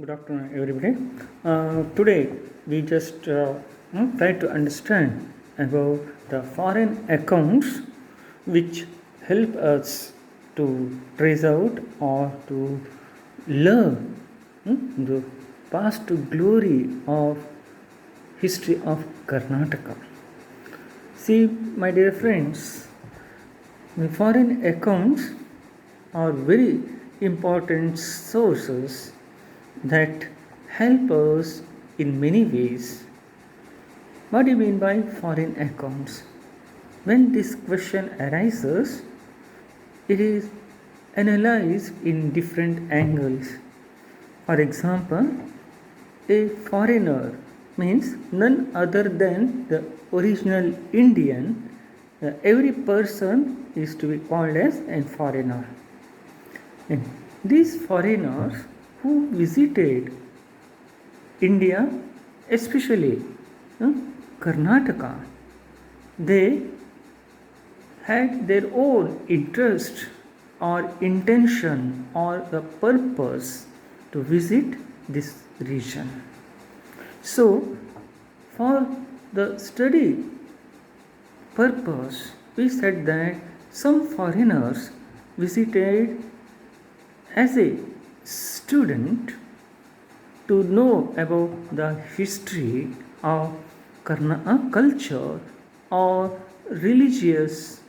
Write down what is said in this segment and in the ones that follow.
Good afternoon, everybody. Today, we just try to understand about the foreign accounts which help us to trace out or to learn the past glory of history of Karnataka. See, my dear friends, the foreign accounts are very important sources that help us in many ways. What do you mean by foreign accounts? When this question arises, it is analyzed in different angles. For example, a foreigner means none other than the original Indian. Every person is to be called as a foreigner. And these foreigners who visited India, especially Karnataka, they had their own interest or intention or the purpose to visit this region. So, for the study purpose, we said that some foreigners visited as a student to know about the history of culture or religious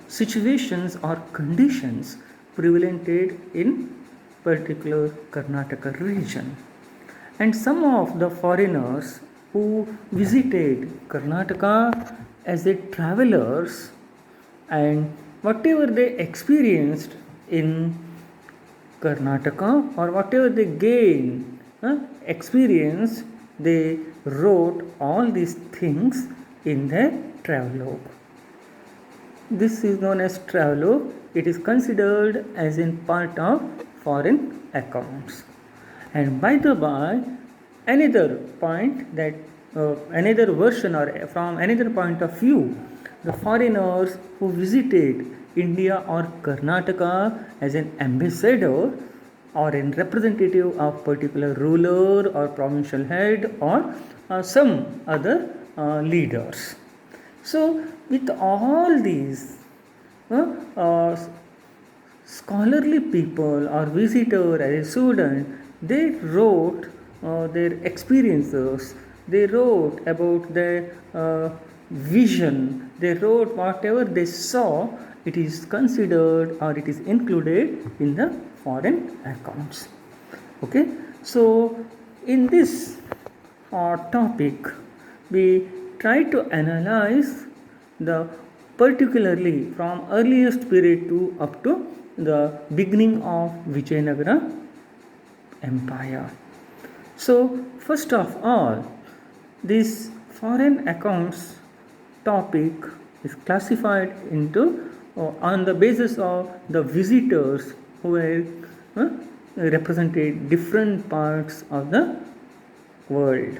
situations or conditions prevalent in particular Karnataka region. And some of the foreigners who visited Karnataka as a travelers and whatever they experienced in Karnataka or whatever they gained experience, they wrote all these things in their travelogue. This is known as travelogue. It is considered as in part of foreign accounts. And by the by, another point that another version or from another point of view, the foreigners who visited India or Karnataka as an ambassador or a representative of particular ruler or provincial head or some other leaders. So with all these scholarly people or visitor as a student, they wrote their experiences, they wrote about their vision, they wrote whatever they saw. It is considered or it is included in the foreign accounts. Okay, so in this topic, we try to analyze the particularly from earliest period to up to the beginning of Vijayanagara Empire. So first of all, this foreign accounts topic is classified into on the basis of the visitors who were represented different parts of the world,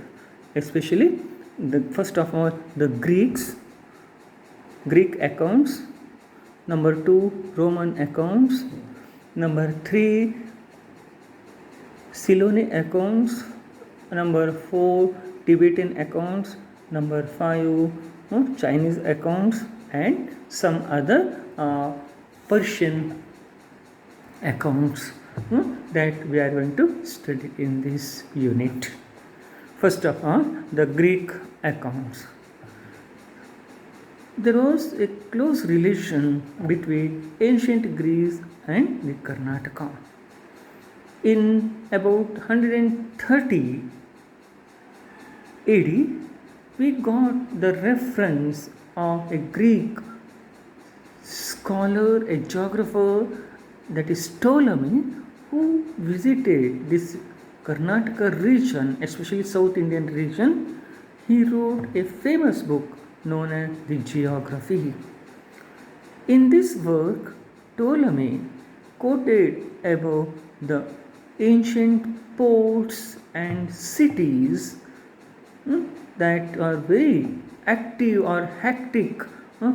especially the first of all the Greek accounts, number 2 Roman accounts, number 3 Ceylon accounts, number 4 Tibetan accounts, number 5 Chinese accounts, and some other Persian accounts that we are going to study in this unit. First of all, the Greek accounts. There was a close relation between ancient Greece and the Karnataka. In about 130 AD, we got the reference of a Greek scholar, a geographer, that is Ptolemy, who visited this Karnataka region, especially South Indian region. He wrote a famous book known as the Geography. In this work, Ptolemy quoted about the ancient ports and cities that are very active or hectic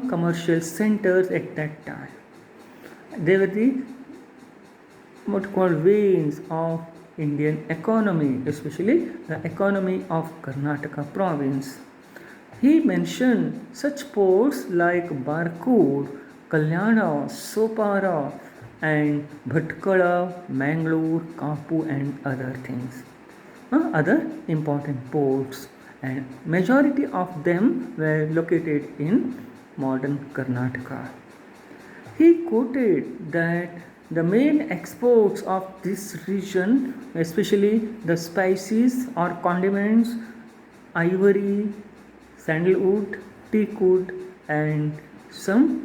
commercial centers at that time. They were the what called veins of Indian economy, especially the economy of Karnataka province. He mentioned such ports like Barkur, Kalyana, Sopara, and Bhatkala, Mangalore, Kapu, and other things. Other important ports, and majority of them were located in modern Karnataka. He quoted that the main exports of this region, especially the spices or condiments, ivory, sandalwood, teakwood, and some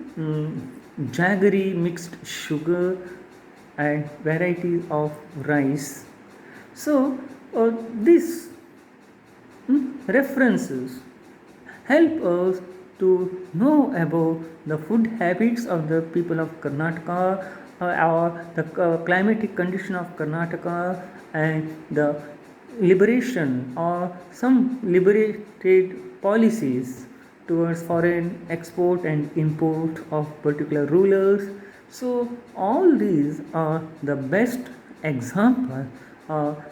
jaggery mixed sugar and varieties of rice. So, these references help us to know about the food habits of the people of Karnataka, or the climatic condition of Karnataka, and the liberation or some liberated policies towards foreign export and import of particular rulers. So all these are the best example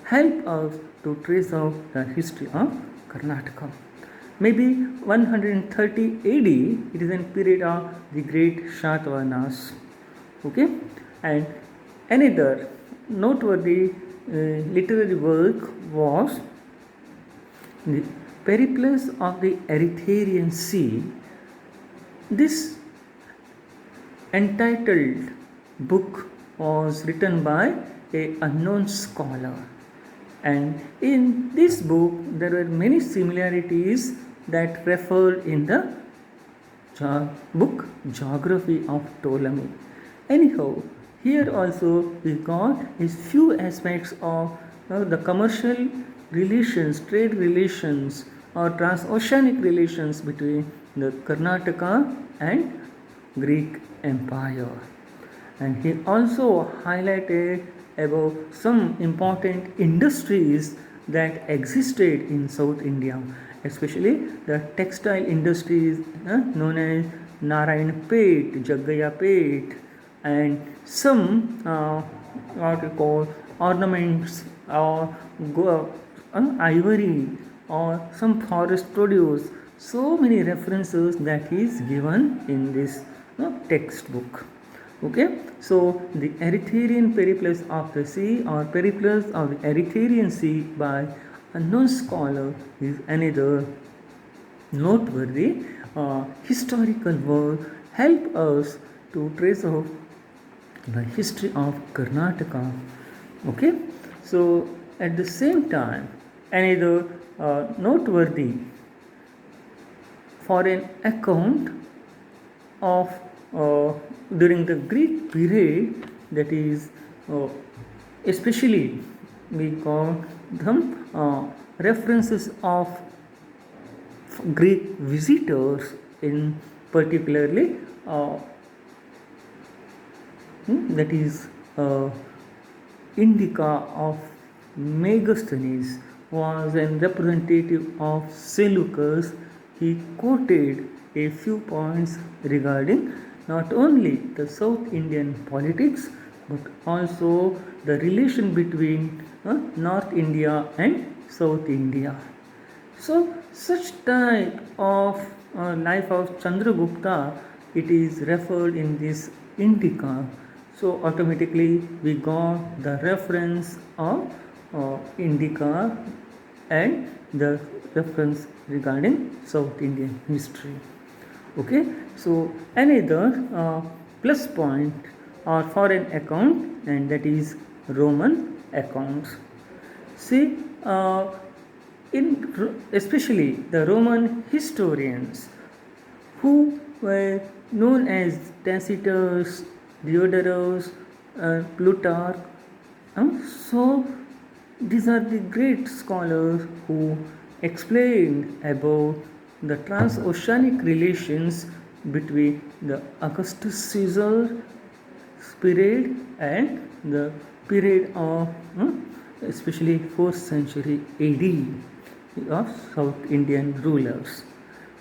help us to trace out the history of Karnataka. Maybe 130 AD, it is in period of the great Shatavahanas. Okay, and another noteworthy literary work was the Periplus of the Erythraean Sea. This entitled book was written by a unknown scholar, and in this book there were many similarities that referred in the book Geography of Ptolemy. Anyhow, here also we got a few aspects of the commercial relations, trade relations, or transoceanic relations between the Karnataka and Greek Empire. And he also highlighted about some important industries that existed in South India, especially the textile industries known as Narayanpet, Jaggayapet, and some what we call ornaments or ivory or some forest produce. So many references that is given in this textbook. Okay, so the Erythraean Periplus of the Sea or Periplus of the Erythraean Sea by unknown scholar is another noteworthy historical work, help us to trace out the history of Karnataka. Okay, so at the same time, another noteworthy for an account of during the Greek period, that is especially we call them references of Greek visitors, in particularly that is Indica of Megasthenes was a representative of Seleucus. He quoted a few points regarding not only the South Indian politics but also the relation between North India and South India. So such type of life of Chandragupta, it is referred in this Indica. So automatically we got the reference of Indica and the reference regarding South Indian history. Okay, so another plus point or foreign account, and that is Roman accounts. See, especially the Roman historians who were known as Tacitus, Diodorus, Plutarch. So these are the great scholars who explained about the transoceanic relations between the Augustus Caesar period and the period of especially 4th century AD of South Indian rulers.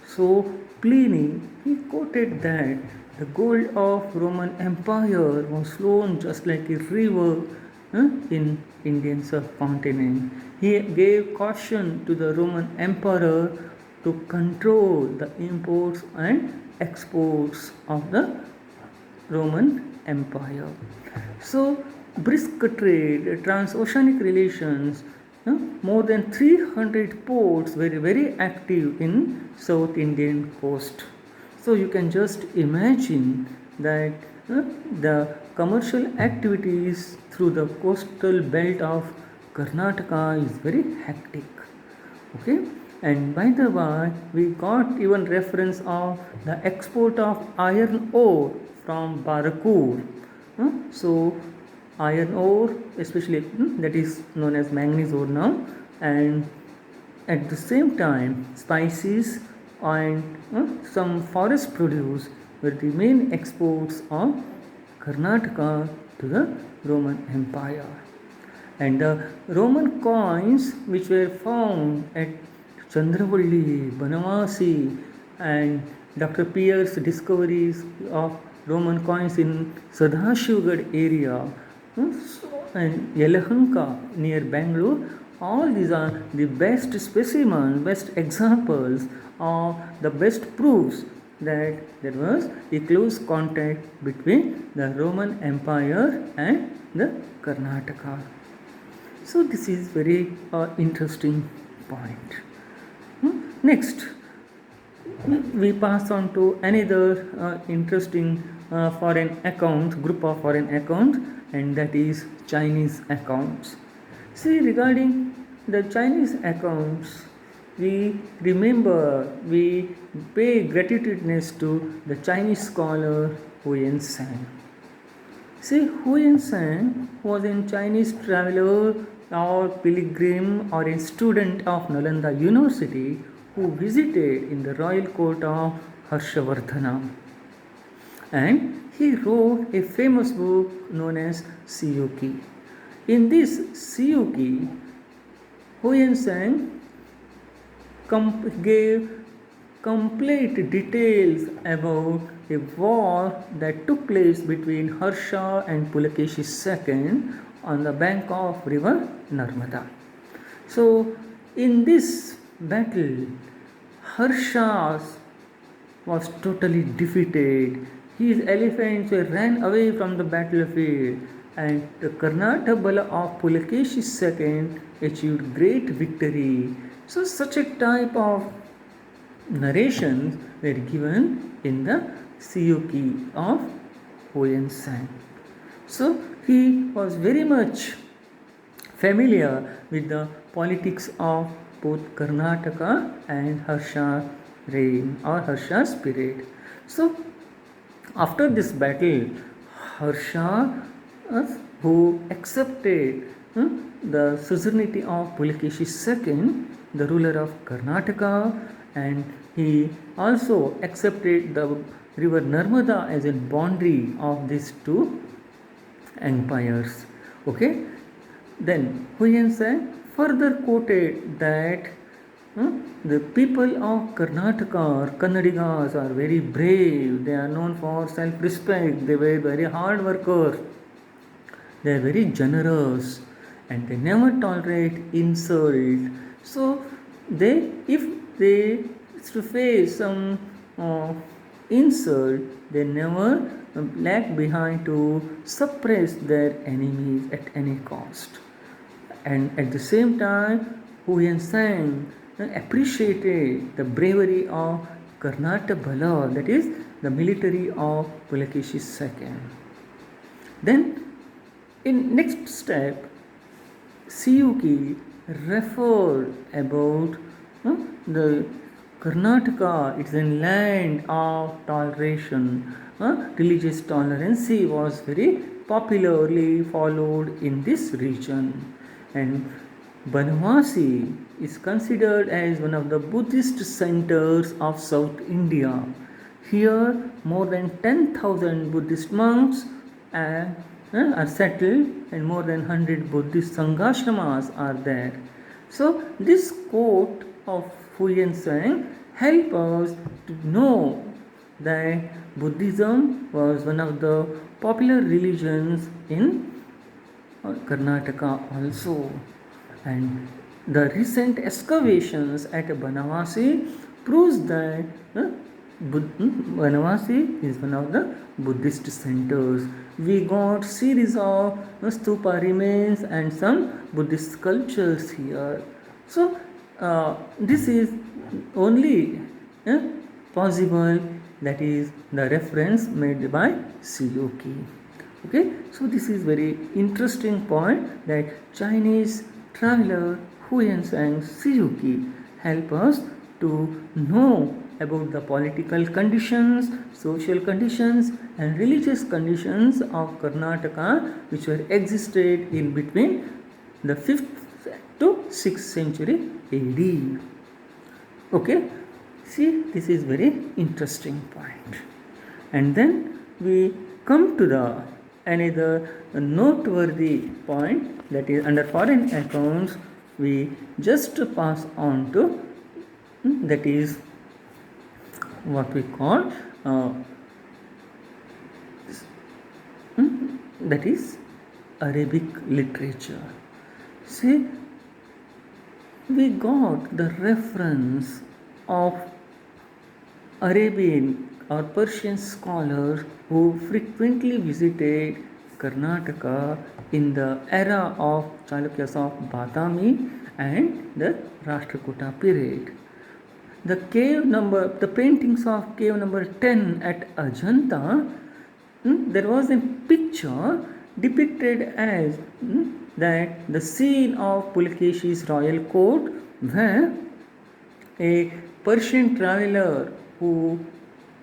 So Pliny, he quoted that the gold of Roman Empire was flown just like a river in Indian subcontinent. He gave caution to the Roman Emperor to control the imports and exports of the Roman Empire. So, brisk trade, transoceanic relations, more than 300 ports were very active in South Indian coast. So, you can just imagine that the commercial activities through the coastal belt of Karnataka is very hectic. Okay, and by the way, we got even reference of the export of iron ore from Barakur. So, iron ore, especially that is known as manganese ore now, and at the same time, spices and some forest produce were the main exports of Karnataka to the Roman Empire. And the Roman coins which were found at Chandravalli, Banavasi, and Dr. Pierre's discoveries of Roman coins in Sadashivgarh area and Yelahanka near Bangalore, all these are the best specimens, best examples of the best proofs that there was a close contact between the Roman Empire and the Karnataka. So this is very interesting point. Next, we pass on to another interesting foreign account, group of foreign accounts, and that is Chinese accounts. See, regarding the Chinese accounts, we remember, we pay gratitudeness to the Chinese scholar Huyen Tsang. See, Huyen Tsang was a Chinese traveler or pilgrim or a student of Nalanda University who visited in the royal court of Harshavardhana. And he wrote a famous book known as Siyuki. In this Siyuki, Huyen Tsang gave complete details about a war that took place between Harsha and Pulakeshi II on the bank of river Narmada. So, in this battle, Harsha was totally defeated. His elephants were ran away from the battlefield, and the Karnataka Bala of Pulakeshi II achieved great victory. So, such a type of narrations were given in the Siyuki of Huyen Tsang. So, he was very much familiar with the politics of both Karnataka and Harsha reign or Harsha's period. So, after this battle, Harsha, who accepted the suzerainty of Pulakeshi II, the ruler of Karnataka, and he also accepted the river Narmada as a boundary of these two empires. Okay, then Huyen Tsang further quoted that the people of Karnataka or Kannadigas are very brave, they are known for self-respect, they were very hard workers, they are very generous, and they never tolerate insult. So if they to face some insult, they never lag behind to suppress their enemies at any cost. And at the same time, Huyen Tsang appreciated the bravery of Karnataka Bala, that is the military of Pulakeshi II. Then, in next step, Siyuki referred about the Karnataka, it's a land of toleration. Religious tolerance was very popularly followed in this region. And Banavasi is considered as one of the Buddhist centers of South India. Here, more than 10,000 Buddhist monks are settled, and more than 100 Buddhist Sanghashramas are there. So, this quote of Huyen Tsang help us to know that Buddhism was one of the popular religions in Karnataka also. And the recent excavations at Banavasi proves that Banavasi is one of the Buddhist centers. We got series of stupa remains and some Buddhist sculptures here. So this is only possible, that is the reference made by Suzuki. Okay, so this is very interesting point that Chinese traveler Huyen Sang Suzuki help us to know about the political conditions, social conditions and religious conditions of Karnataka which were existed in between the 5th to 6th century AD. Okay, see, this is very interesting point. And then we come to the another noteworthy point, that is under foreign accounts we just pass on to that is what we call that is Arabic literature. See, we got the reference of Arabian or Persian scholars who frequently visited Karnataka in the era of Chalukyas of Badami and the Rashtrakuta period. The paintings of cave number 10 at Ajanta, there was a picture depicted as that the scene of Pulakeshi's royal court, where a Persian traveler who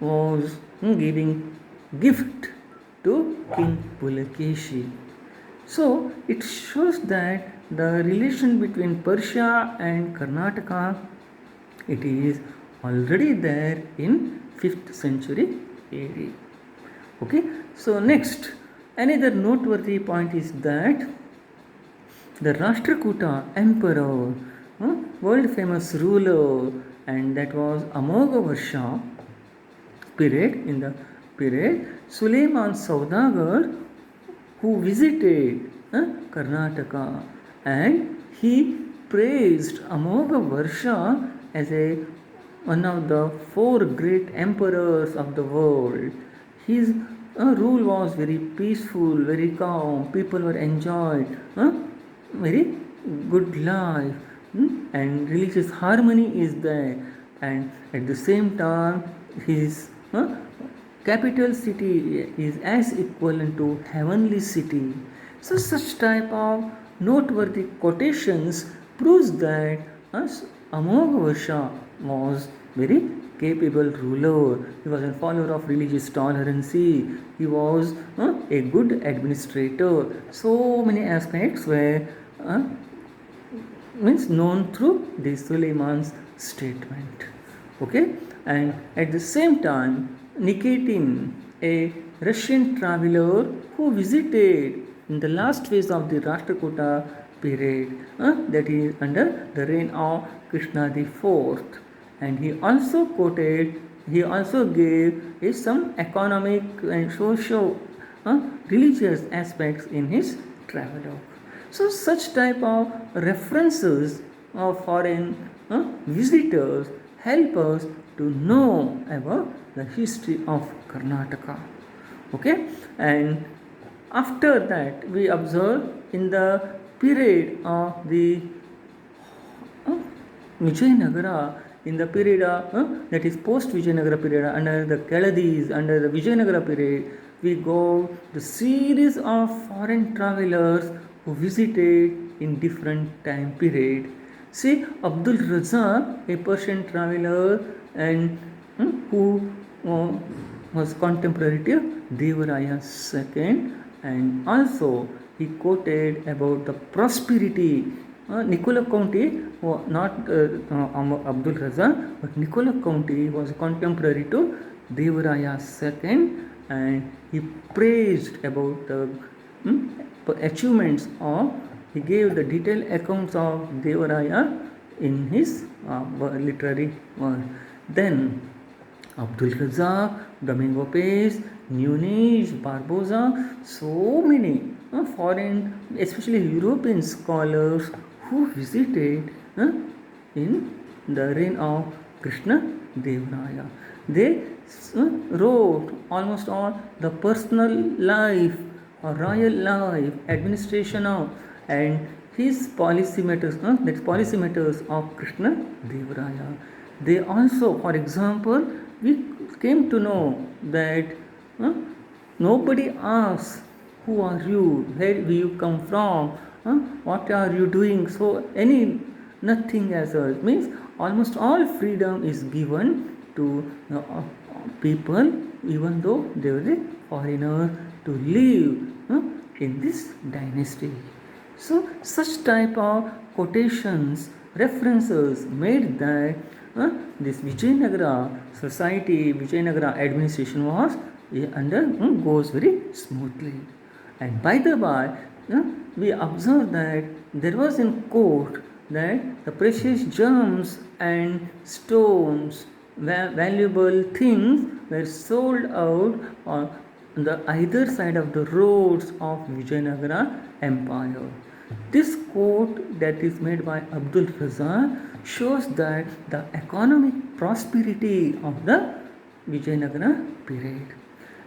was giving gift to King Pulakeshi. So it shows that the relation between Persia and Karnataka, it is already there in 5th century AD. Okay, so next another noteworthy point is that the Rashtrakuta emperor, world famous ruler, and that was Amogha Varsha period, in the period Suleiman Saudagar, who visited Karnataka, and he praised Amogha Varsha as one of the 4 great emperors of the world. His rule was very peaceful, very calm, people were enjoyed very good life, and religious harmony is there, and at the same time his capital city is as equivalent to heavenly city. So such type of noteworthy quotations proves that Amogha Varsha was very capable ruler. He was a follower of religious tolerance. He was a good administrator. So many aspects were known through the Suleiman's statement. Okay, and at the same time, Nikitin, a Russian traveler who visited in the last phase of the Rashtrakuta period, that is under the reign of Krishna IV, and he also gave some economic and social religious aspects in his travelogue. So such type of references of foreign visitors help us to know about the history of Karnataka. Okay, and after that we observe in the period of the Vijayanagara, in the period that is post Vijayanagara period, under the Keladis, under the Vijayanagara period, we go the series of foreign travelers who visited in different time period. See, Abdul Razak, a Persian traveler, and who was contemporary to Devaraya II, and also he quoted about the prosperity. Nicola Conti, not Abdul Razak, but Nicola Conti was contemporary to Devaraya II, and he praised about the achievements of, he gave the detailed accounts of Devaraya in his literary work. Then Abdul Razak, Domingo Pais, Muniz, Barbosa, so many foreign, especially European scholars who visited in the reign of Krishna Devaraya. They wrote almost all the personal life or royal life, administration of, and his policy matters, that's policy matters of Krishna Devaraya. They also, for example, we came to know that uh, nobody asks who are you, where do you come from, what are you doing. So nothing as such, means almost all freedom is given to people, even though they were a foreigner, to live in this dynasty. So such type of quotations, references made that this Vijayanagara society, Vijayanagara administration was goes very smoothly. And by the by, we observe that there was in court that the precious gems and stones, valuable things were sold out on the either side of the roads of Vijayanagara Empire. This quote that is made by Abdul Razak shows that the economic prosperity of the Vijayanagara period.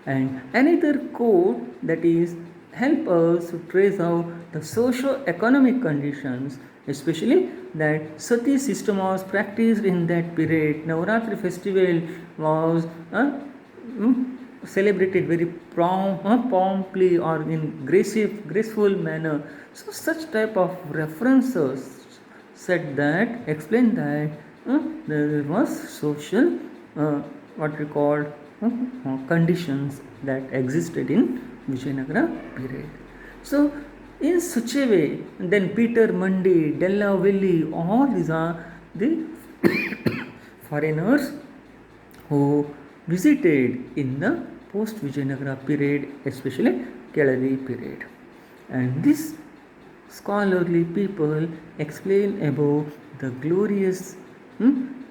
And another quote that is help us to trace out the socio-economic conditions, especially that Sati system was practiced in that period. Navaratri festival was celebrated very promptly or in graceful manner. So such type of references said that, explain that there was social what we call conditions that existed in Vijayanagara period. So in such a way, then Peter Mundy, Della Villi, all these are the foreigners who visited in the post Vijayanagara period, especially Keladi period. And this scholarly people explain about the glorious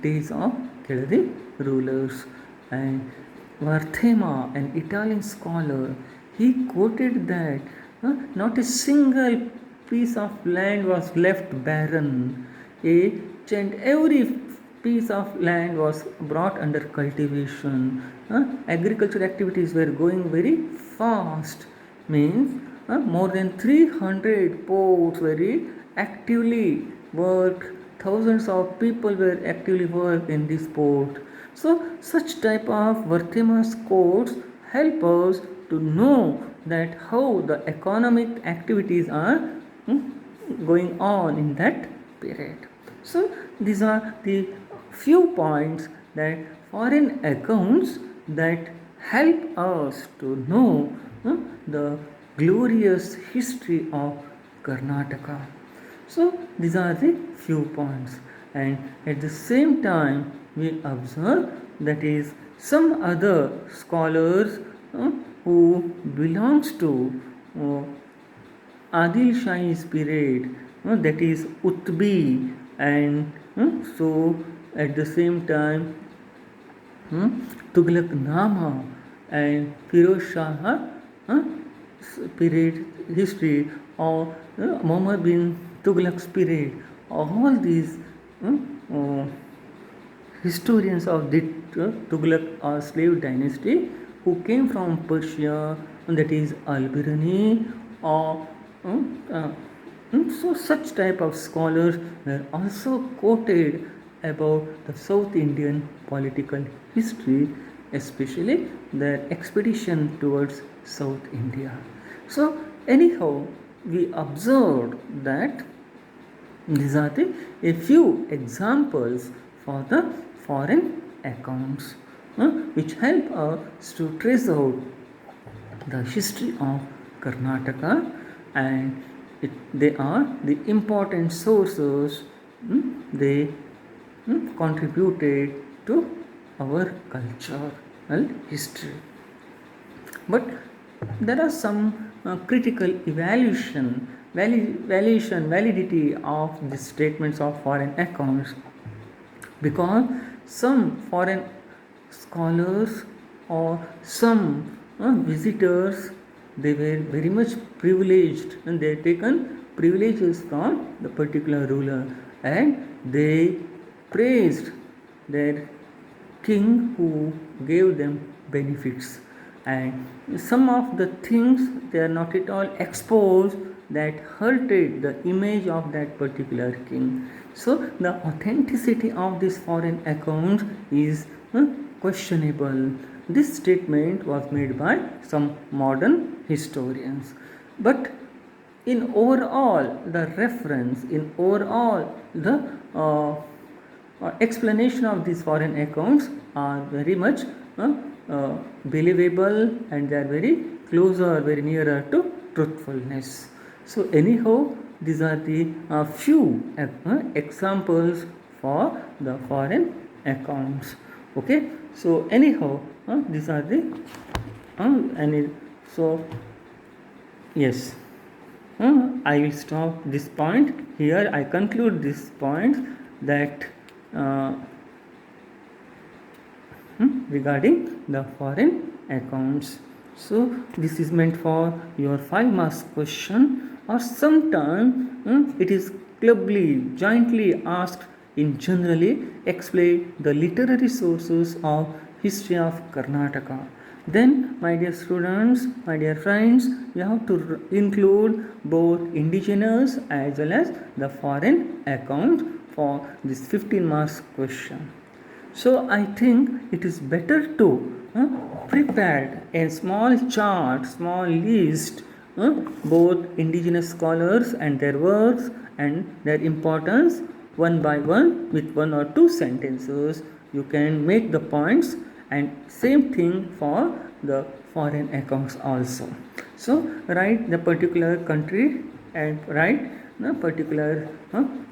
days of Keladi rulers. And Varthema, an Italian scholar, he quoted that not a single piece of land was left barren. Each and every piece of land was brought under cultivation. Agricultural activities were going very fast, means more than 300 ports were actively worked. Thousands of people were actively worked in this port. So such type of Varthema's quotes help us to know that how the economic activities are going on in that period. So these are the few points that foreign accounts that help us to know the glorious history of Karnataka. So these are the few points, and at the same time we observe that is some other scholars who belongs to Adil Shahi's period, that is Utbi, and so at the same time Tughlaq Nama and Firoz Shah period history, or Muhammad bin Tughlaq's period. All these historians of the Tughlaq or slave dynasty who came from Persia, that is Al-Biruni, or so such type of scholars were also quoted about the South Indian political history, especially their expedition towards South India. So anyhow, we observed that these are a few examples for the foreign accounts which help us to trace out the history of Karnataka, and they are the important sources they contributed to our cultural history. But there are some critical validity of the statements of foreign accounts, because some foreign scholars or some visitors they were very much privileged and they had taken privileges from the particular ruler, and they praised their king who gave them benefits. And some of the things they are not at all exposed that hurted the image of that particular king. So the authenticity of this foreign account is questionable. This statement was made by some modern historians. But in overall, the reference, in overall, the explanation of these foreign accounts are very much believable, and they are very closer, very nearer to truthfulness. So anyhow, these are the few examples for the foreign accounts. Okay, so anyhow, these are the so yes, I will stop this point here. I conclude this point that regarding the foreign accounts. So this is meant for your 5 marks question, or sometimes it is clubly, jointly asked in generally explain the literary sources of history of Karnataka. Then, my dear students, my dear friends, you have to include both indigenous as well as the foreign account for this 15 marks question. So I think it is better to prepare a small chart, small list, both indigenous scholars and their works and their importance one by one with 1 or 2 sentences. You can make the points, and same thing for the foreign accounts also. So write the particular country and write the particular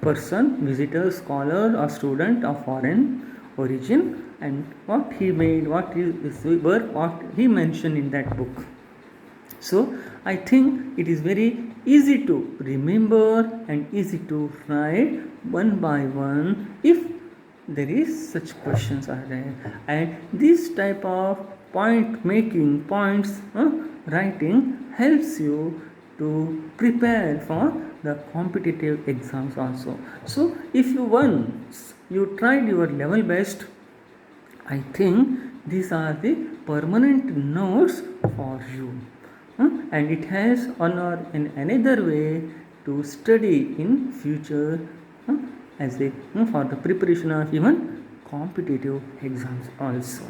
person, visitor, scholar or student of foreign origin, and what he made, what his work, what he mentioned in that book. So I think it is very easy to remember and easy to write one by one if there is such questions are there. And this type of point making, points writing helps you to prepare for the competitive exams also. So if you once you tried your level best, I think these are the permanent notes for you, and it has one or in another way to study in future as a for the preparation of even competitive exams also.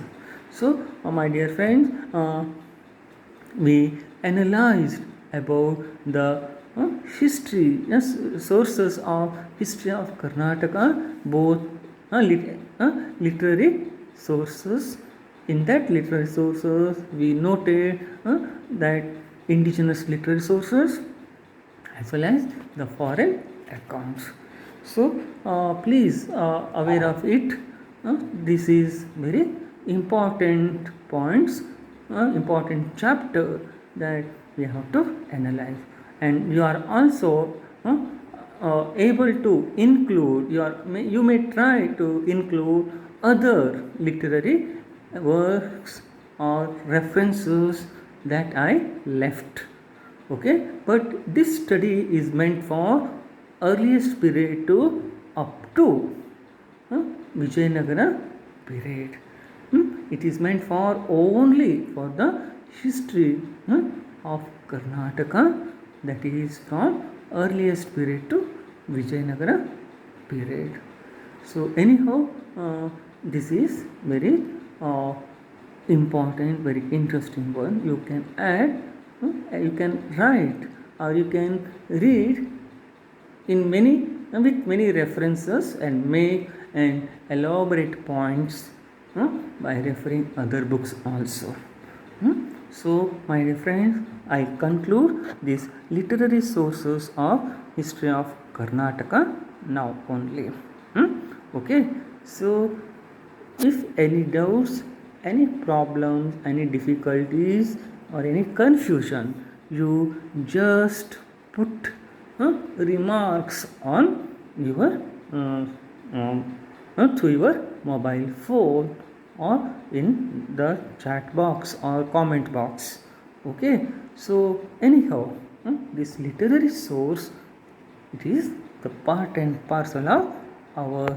So my dear friends, we analyzed about the history, sources of history of Karnataka, both literary sources. In that literary sources, we noted that indigenous literary sources as well as the foreign accounts. So please aware of it. This is very important points, important chapter that we have to analyze, and you are also able to include you may try to include other literary works or references that I left. Okay, but this study is meant for earliest period to up to Vijayanagara period. It is meant for only for the history of Karnataka, that is from earliest period to Vijayanagara period. So anyhow, this is very important, very interesting one. You can add, you can write, or you can read in many with many references and make and elaborate points by referring other books also. So my dear friends, I conclude these literary sources of history of Karnataka now only. Okay, so if any doubts, any problems, any difficulties or any confusion, you just put remarks on your through your mobile phone or in the chat box or comment box. Okay, so anyhow, this literary source, it is the part and parcel of our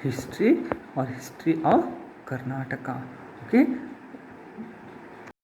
history or history of Karnataka. Okay,